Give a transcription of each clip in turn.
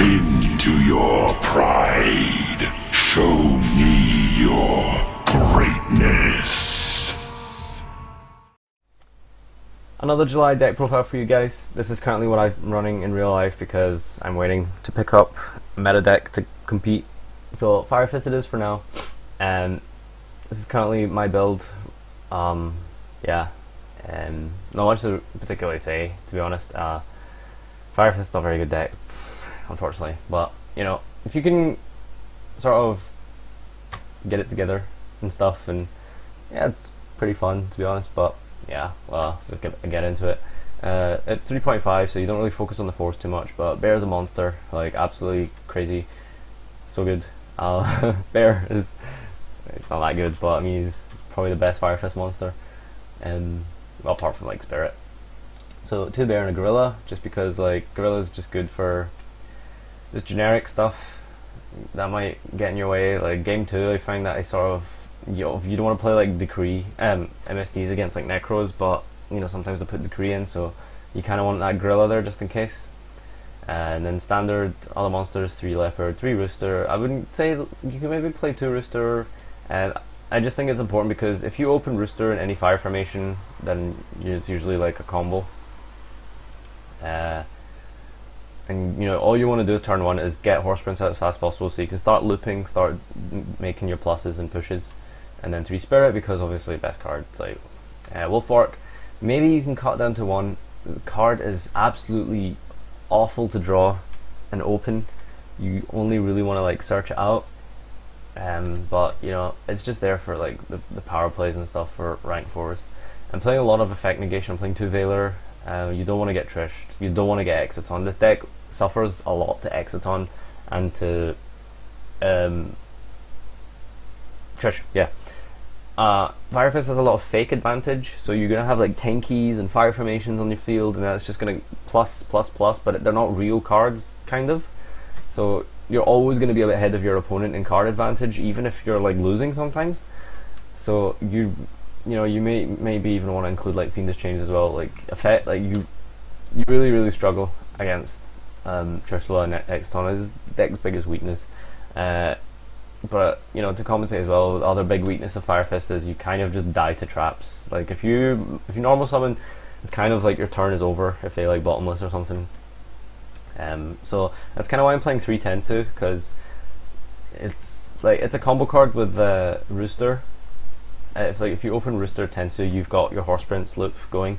into your pride. Show me your greatness. Another July deck profile for you guys. This is currently what I'm running in real life because I'm waiting to pick up a meta deck to compete. So Fire Fist it is for now, and this is currently my build. Yeah, and not much to particularly say, to be honest. Fire Fist is not a very good deck, unfortunately, but you know, if you can sort of get it together and stuff, and yeah, it's pretty fun, to be honest. But yeah, well, let's just get into it. It's 3.5, so you don't really focus on the force too much, but Bear is a monster, like absolutely crazy, so good. Bear is, it's not that good, but I mean, he's probably the best Fire Fist monster, and well, apart from like Spirit. So 2 Bear and a Gorilla, just because like Gorilla is just good for just generic stuff that might get in your way. Like game 2, I find that I sort of, you don't want to play like Decree MSTs against like Necros, but you know, sometimes they put Decree in, so you kind of want that Gorilla there just in case. And then standard, all the monsters, 3 Leopard, 3 Rooster. I wouldn't say, you can maybe play 2 Rooster, and I just think it's important because if you open Rooster in any fire formation, then it's usually like a combo. And you know, all you want to do turn 1 is get Horse Prince out as fast as possible, so you can start looping, start making your pluses and pushes. And then 3 Spirit, because obviously best card. Like Wolfbark, maybe you can cut down to 1. The card is absolutely awful to draw and open. You only really want to like search it out, but you know, it's just there for like the power plays and stuff for rank 4s. I'm playing a lot of effect negation. I'm playing 2 Veiler. You don't want to get Trished, you don't want to get Exiton. This deck suffers a lot to Exiton and to Trish, yeah. Fire Fist has a lot of fake advantage, so you're going to have like 10 keys and fire formations on your field, and that's just going to plus, but they're not real cards, kind of. So you're always going to be a bit ahead of your opponent in card advantage, even if you're like losing sometimes. So you know, you maybe even want to include like Fiendish Change as well. Like effect, like you really struggle against Trishula and Exiton. Is deck's biggest weakness. But you know, to compensate as well, the other big weakness of Fire Fist is you kind of just die to traps. Like if you normal summon, it's kind of like your turn is over if they like bottomless or something. So that's kind of why I'm playing 3 Tensu, because it's a combo card with Rooster. If you open Rooster Tensu, you've got your Horse Prince loop going,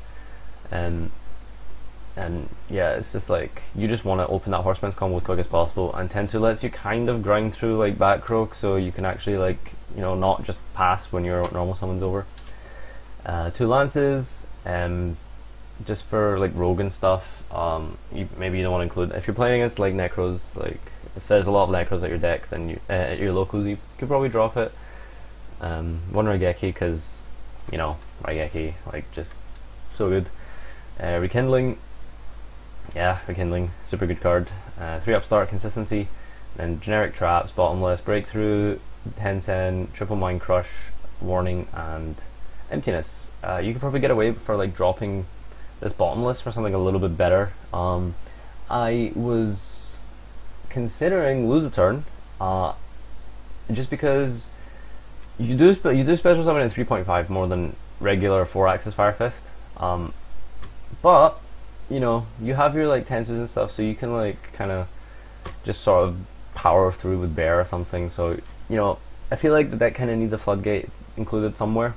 and yeah, it's just like you just want to open that Horse Prince combo as quick as possible, and Tensu lets you kind of grind through like back row, so you can actually like, you know, not just pass when your normal summon's over. 2 Lances, just for like rogue and stuff. Maybe you don't want to include, if you're playing against like Necros, like if there's a lot of Necros at your deck, then at your locals you could probably drop it. 1 Raigeki, because you know, Raigeki, like just so good. Rekindling, yeah, Rekindling, super good card. 3 Upstart, Consistency, then generic traps, bottomless, breakthrough, Tencent, triple Mind Crush, warning, and emptiness. You could probably get away for like dropping this bottomless for something a little bit better. I was considering lose a turn, just because you do special summon in 3.5 more than regular 4-axis Fire Fist. But you know, you have your like Tensus and stuff, so you can like kind of just sort of power through with Bear or something. So you know, I feel like the deck kind of needs a Floodgate included somewhere.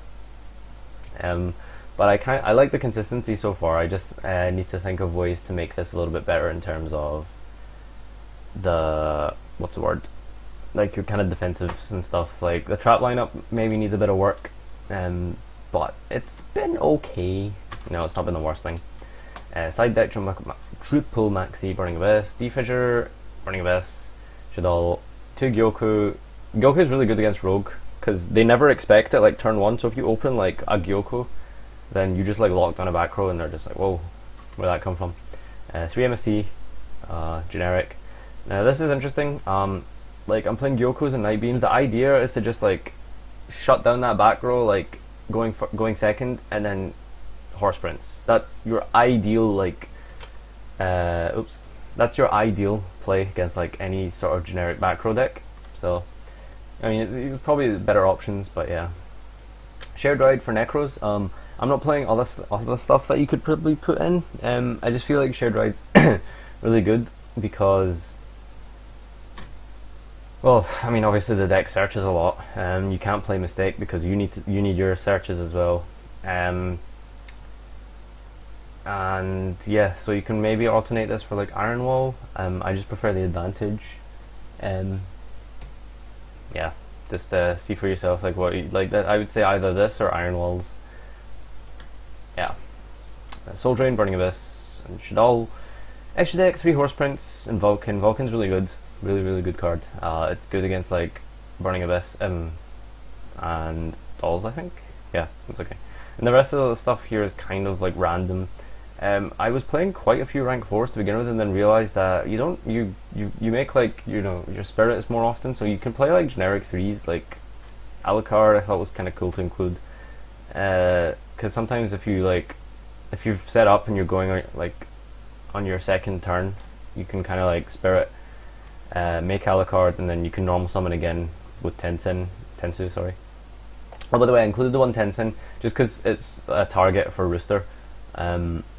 But I like the consistency so far. I just need to think of ways to make this a little bit better in terms of the, what's the word, like your kind of defensives and stuff. Like the trap lineup maybe needs a bit of work, but it's been okay. No, it's not been the worst thing. Side deck triple Maxi, Burning Abyss, D-Fissure, Burning Abyss, Shadal, 2 Gyoku. Gyoku is really good against Rogue, because they never expect it like turn 1, so if you open like a Gyoku, then you just like lock down a back row and they're just like, whoa, where'd that come from? 3 MST, generic. Now this is interesting. Like I'm playing Gyokus and Night Beams. The idea is to just like shut down that back row, like going second, and then Horse Prince. That's your ideal like oops, that's your ideal play against like any sort of generic back row deck. So I mean, it's probably better options, but yeah. Shared Ride for Necros. I'm not playing all the stuff that you could probably put in. I just feel like Shared Ride's really good because, well, I mean, obviously the deck searches a lot. You can't play Mistake because you need your searches as well. And yeah, so you can maybe alternate this for like Iron Wall. I just prefer the Advantage. Yeah, just see for yourself like what you like. That I would say either this or Iron Walls. Yeah, Soul Drain, Burning Abyss, and Shaddoll. Extra deck, 3 Horse Prince and Vulcan. Vulcan's really good, really good card. It's good against like Burning Abyss and Dolls, I think. Yeah, it's okay. And the rest of the stuff here is kind of like random. I was playing quite a few rank 4s to begin with, and then realized that you make like, you know, your spirits more often, so you can play like generic 3s like Alucard. I thought was kind of cool to include, because sometimes if you've set up and you're going like on your second turn, you can kind of like spirit, make Alucard, and then you can normal summon again with Tensu. Sorry. Oh, by the way, I included the one Tenzin just because it's a target for Rooster.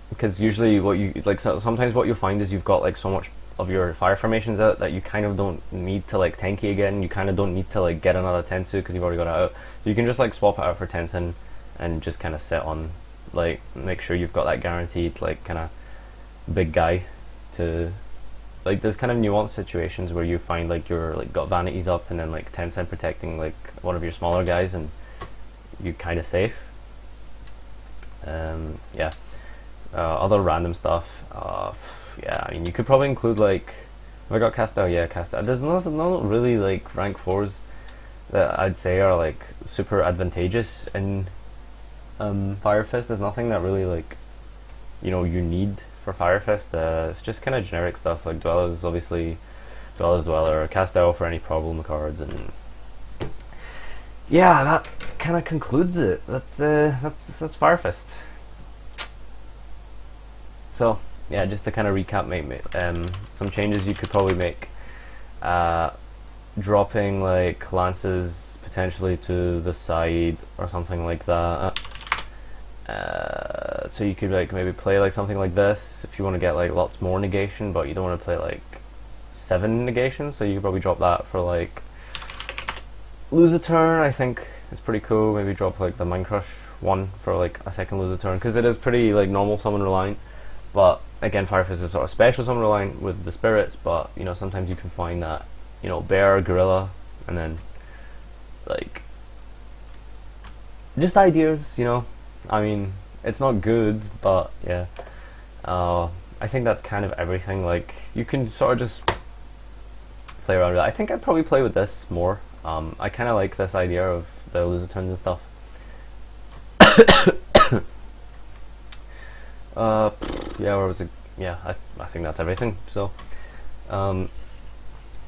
Because usually what you like, sometimes what you'll find is you've got like so much of your fire formations out that you kind of don't need to like Tenki again. You kind of don't need to like get another Tensu because you've already got it out. So you can just like swap it out for Tenzin and just kind of sit on, like, make sure you've got that guaranteed like kind of big guy to, like, there's kind of nuanced situations where you find like you're like got vanities up and then like Tenzin protecting like one of your smaller guys and you kind of safe. Yeah. Other random stuff. Yeah, I mean, you could probably include like, have I got Castel? Yeah, Castel. There's not really like rank 4s that I'd say are like super advantageous in Fire Fist. There's nothing that really like, you know, you need for Fire Fist. It's just kind of generic stuff like Dweller's, obviously Dweller's Dweller, Castel for any problem cards, and yeah, that kind of concludes it. That's Fire Fist. So yeah, just to kind of recap, some changes you could probably make. Dropping like lances potentially to the side or something like that. So you could like maybe play like something like this if you want to get like lots more negation, but you don't want to play like 7 negations. So you could probably drop that for like lose a turn. I think it's pretty cool. Maybe drop like the Mind Crush one for like a second lose a turn, because it is pretty like normal summon reliant. But again, Fire Fist is sort of special summon reliant with the spirits, but you know, sometimes you can find that, you know, bear, gorilla, and then like just ideas, you know. I mean, it's not good, but yeah. I think that's kind of everything. Like, you can sort of just play around with it. I think I'd probably play with this more. I kind of like this idea of the loser turns and stuff. Yeah, where was it? Yeah, I think that's everything. So,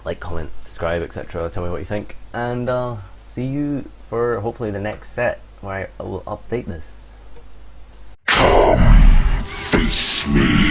like, comment, subscribe, etc. Tell me what you think, and see you for hopefully the next set where I will update this. Come, face me.